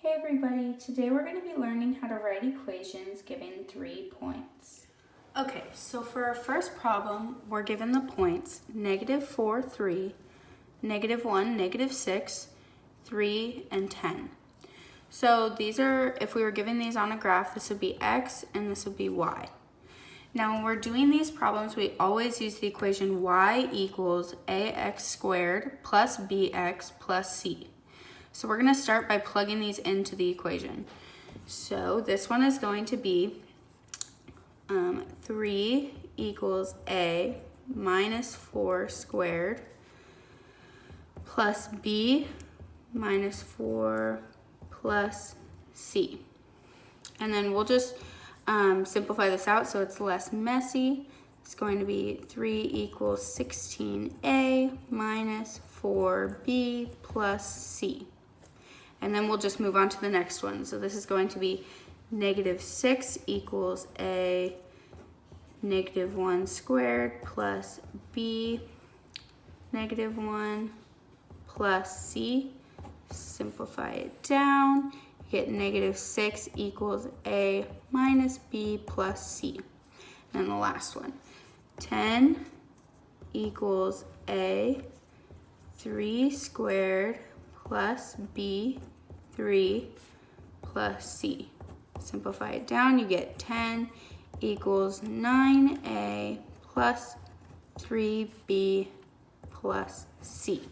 Hey everybody, today we're going to be learning how to write equations given 3 points. Okay, so for our first problem, we're given the points -4, 3, -1, -6, 3, and 10. So these are, if we were given these on a graph, this would be x and this would be y. Now when we're doing these problems, we always use the equation y equals ax squared plus bx plus c. So we're going to start by plugging these into the equation. So this one is going to be 3 equals a minus 4 squared plus b minus 4 plus c. And then we'll just simplify this out so it's less messy. It's going to be 3 equals 16a minus 4b plus c. And then we'll just move on to the next one. So this is going to be -6 equals a -1 squared plus b -1 plus c. Simplify it down. You get -6 equals a minus b plus c. And then the last one. 10 equals a 3 squared plus b 3 plus c. Simplify it down, you get 10 equals 9a plus 3b plus c.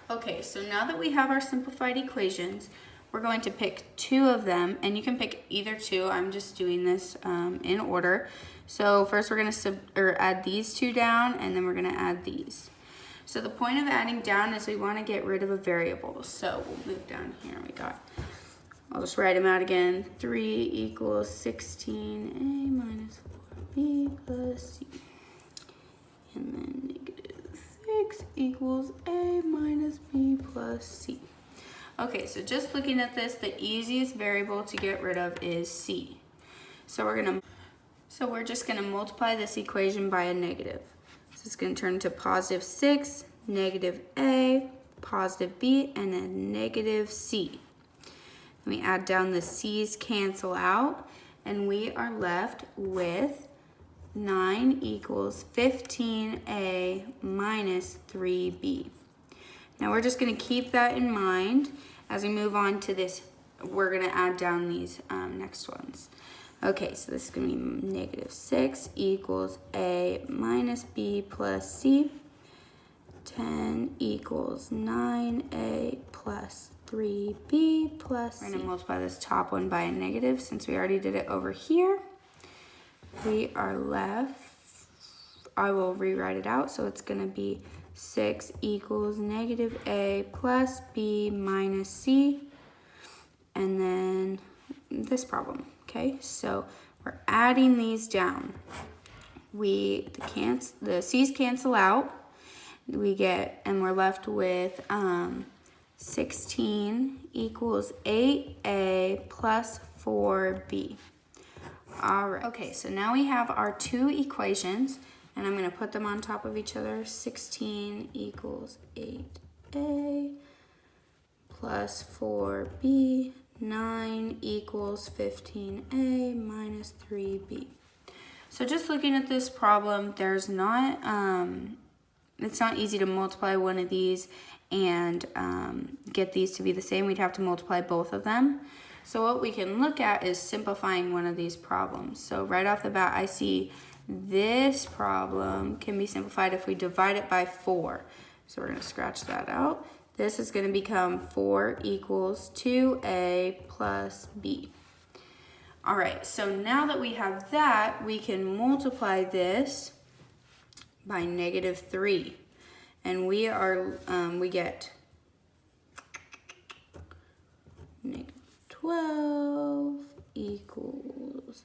Okay, so now that we have our simplified equations, we're going to pick two of them, and you can pick either two. I'm just doing this in order. So first we're going to add these two down, and then we're going to add these. So the point of adding down is we want to get rid of a variable. So we'll move down here. I'll just write them out again. 3 equals 16a minus 4b plus c. And then -6 equals a minus b plus c. Okay, so just looking at this, the easiest variable to get rid of is c. So we're just going to multiply this equation by a negative. So it's going to turn into +6, -a, +b, and a -c. Then we add down the c's cancel out, and we are left with 9 equals 15a minus 3b. Now we're just going to keep that in mind as we move on to this. We're going to add down these next ones. Okay, so this is going to be -6 equals a minus b plus c. 10 equals 9a plus 3b plus c. We're going to multiply this top one by a negative since we already did it over here. We are left, I will rewrite it out, so it's going to be 6 equals -a plus b minus c. And then this problem. Okay, so we're adding these down. The c's cancel out. And we're left with 16 equals 8a plus 4b. All right. Okay, so now we have our two equations, and I'm going to put them on top of each other. 16 equals 8a plus 4b. 9 equals 15a minus 3b. So just looking at this problem, there's not, it's not easy to multiply one of these and get these to be the same. We'd have to multiply both of them. So what we can look at is simplifying one of these problems. So right off the bat, I see this problem can be simplified if we divide it by 4. So we're going to scratch that out. This is going to become 4 equals 2a plus b. All right, so now that we have that, we can multiply this by -3. And we get -12 equals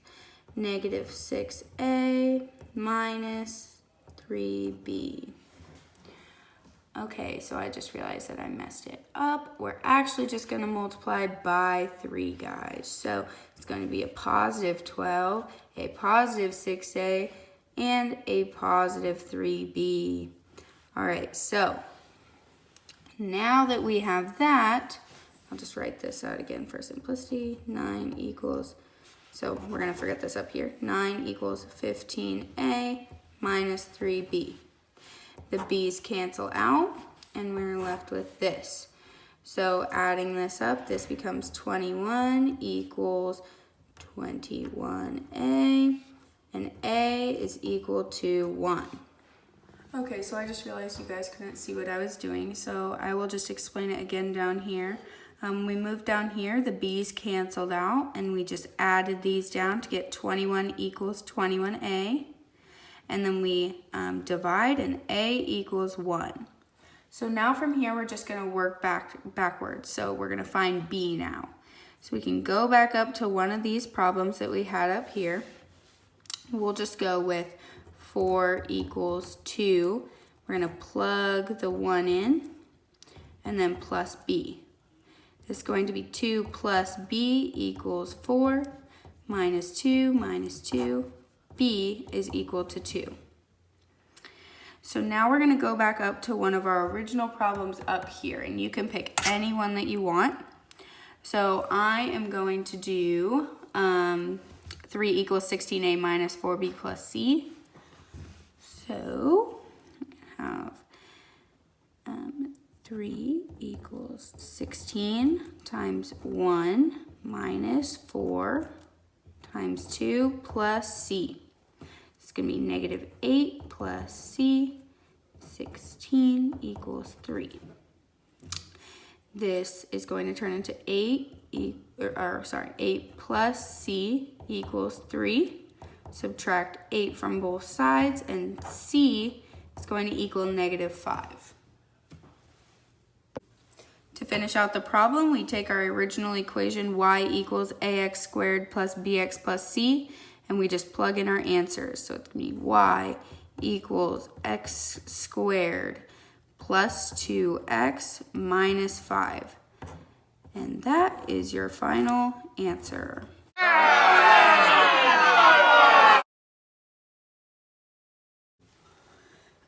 -6a minus 3b. Okay, so I just realized that I messed it up. We're actually just going to multiply by 3, guys. So it's going to be a +12, a +6a, and a +3b. All right, so now that we have that, I'll just write this out again for simplicity. 9 equals, so we're going to forget this up here. 9 equals 15a minus 3b. The b's cancel out, and we're left with this. So adding this up, this becomes 21 equals 21a, and a is equal to 1. Okay, so I just realized you guys couldn't see what I was doing, so I will just explain it again down here. We moved down here, the b's canceled out, and we just added these down to get 21 equals 21a. And then we divide, and a equals 1. So now from here, we're just going to work backwards. So we're going to find b now. So we can go back up to one of these problems that we had up here. We'll just go with 4 equals 2. We're going to plug the 1 in, and then plus b. This is going to be 2 plus b equals 4, minus 2 minus 2. B is equal to 2. So now we're going to go back up to one of our original problems up here, and you can pick any one that you want. So I am going to do 3 equals 16a minus 4b plus c. So I have 3 equals 16 times 1 minus 4 times 2 plus c. It's going to be negative 8 plus c. 16 equals 3. This is going to turn into 8 plus c equals 3. Subtract 8 from both sides, and c is going to equal negative 5. To finish out the problem, we take our original equation y equals ax squared plus bx plus c, and we just plug in our answers. So it's going to be y equals x squared plus 2x minus 5. And that is your final answer.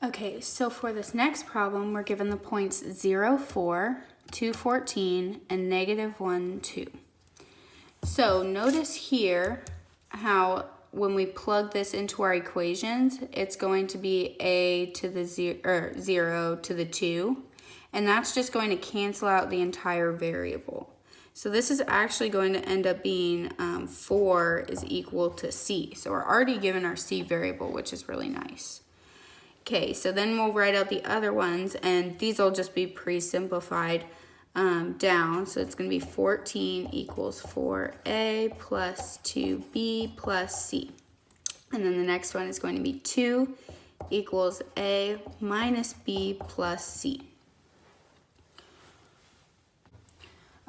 Okay, so for this next problem, we're given the points 0, 4, 2, 14, and negative 1, 2. So notice here how when we plug this into our equations, it's going to be a to the 0 to the 2, and that's just going to cancel out the entire variable. So this is actually going to end up being 4 is equal to c. So we're already given our c variable, which is really nice. Okay, so then we'll write out the other ones, and these will just be pre-simplified down. So it's going to be 14 equals 4a plus 2b plus c. And then the next one is going to be 2 equals a minus b plus c.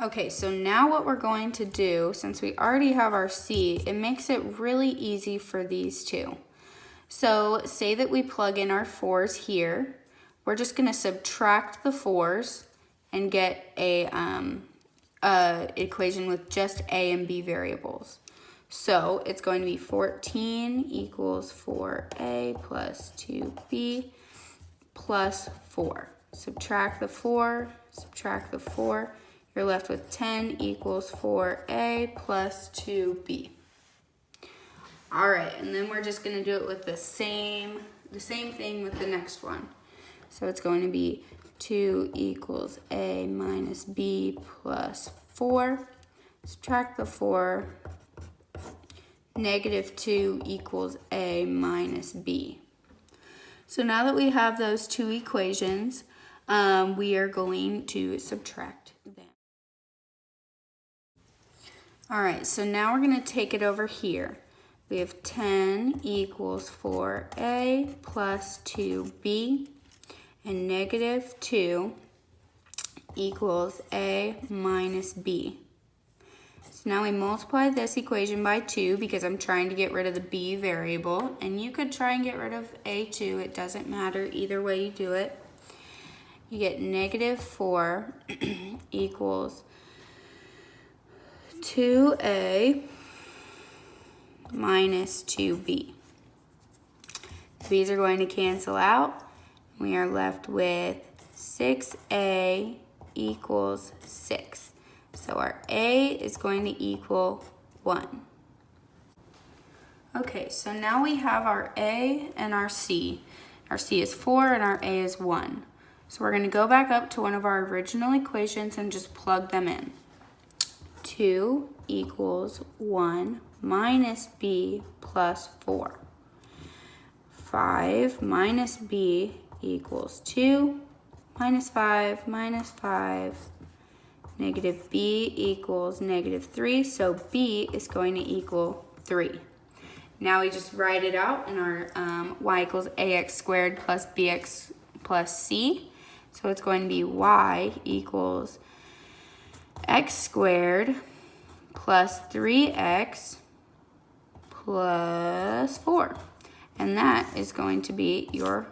Okay, so now what we're going to do, since we already have our c, it makes it really easy for these two. So say that we plug in our 4's here. We're just going to subtract the 4's and get a equation with just a and b variables. So it's going to be 14 equals 4a plus 2b plus 4. Subtract the 4, subtract the 4. You're left with 10 equals 4a plus 2b. All right, and then we're just going to do it with the same thing with the next one. So it's going to be 2 equals a minus b plus 4. Subtract the 4. Negative 2 equals a minus b. So now that we have those two equations, we are going to subtract them. All right, so now we're going to take it over here. We have 10 equals 4a plus 2b, and negative 2 equals a minus b. So now we multiply this equation by 2 because I'm trying to get rid of the b variable, and you could try and get rid of a too. It doesn't matter either way you do it. You get negative 4 equals 2a minus 2b. These are going to cancel out. We are left with 6a equals 6. So our A is going to equal 1. Okay, so now we have our A and our C. Our C is 4 and our A is 1. So we're going to go back up to one of our original equations and just plug them in. 2 equals 1 minus B plus 4. 5 minus B equals 2 minus 5 minus 5. Negative B equals negative 3, so B is going to equal 3. Now we just write it out in our y equals ax squared plus bx plus c. So it's going to be y equals x squared plus 3x plus 4. And that is going to be your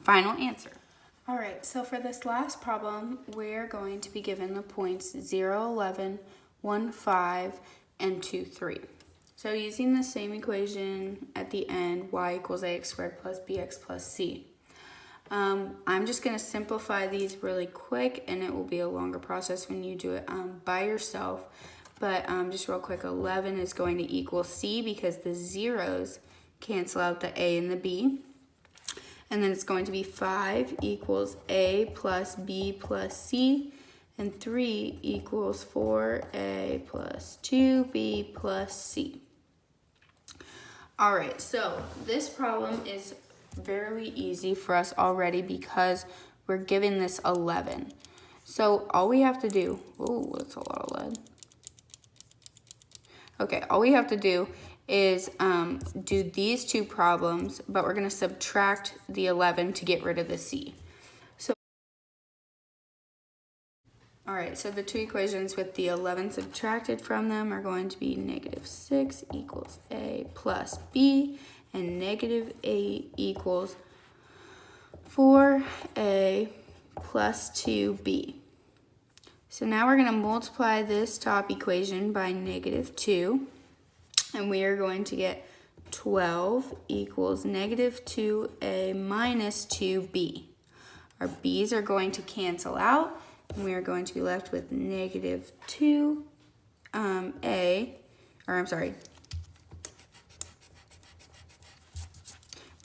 final answer. All right, so for this last problem, we're going to be given the points 0, 11, 1, 5, and 2, 3. So using the same equation at the end, y equals ax squared plus bx plus c. I'm just going to simplify these really quick, and it will be a longer process when you do it by yourself. But just real quick, 11 is going to equal c because the zeros cancel out the a and the b. And then it's going to be 5 equals a plus b plus c. And 3 equals 4a plus 2b plus c. All right, so this problem is fairly easy for us already because we're given this 11. So all we have to do, oh, that's a lot of lead. Okay, all we have to do is do these two problems, but we're gonna subtract the 11 to get rid of the c. So, all right, so the two equations with the 11 subtracted from them are going to be negative 6 equals a plus b, and negative 8 equals 4a plus 2b. So now we're gonna multiply this top equation by negative 2. And we are going to get 12 equals negative 2a minus 2b. Our b's are going to cancel out, and we are going to be left with negative 2a,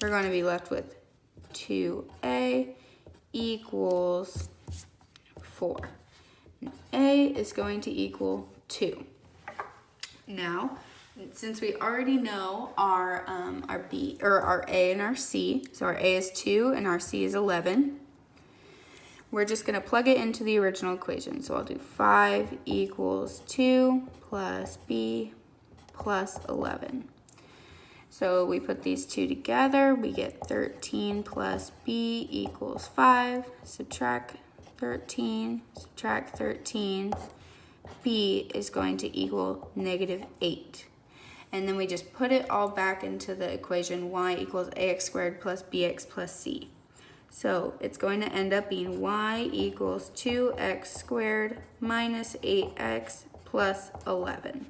we're going to be left with 2a equals 4. And a is going to equal 2. Now, since we already know our B or our A and our C, so our A is 2 and our C is 11, we're just going to plug it into the original equation. So I'll do 5 equals 2 plus B plus 11. So we put these two together, we get 13 plus B equals 5. Subtract 13, subtract 13. B is going to equal negative 8. And then we just put it all back into the equation y equals ax squared plus bx plus c. So it's going to end up being y equals 2x squared minus 8x plus 11.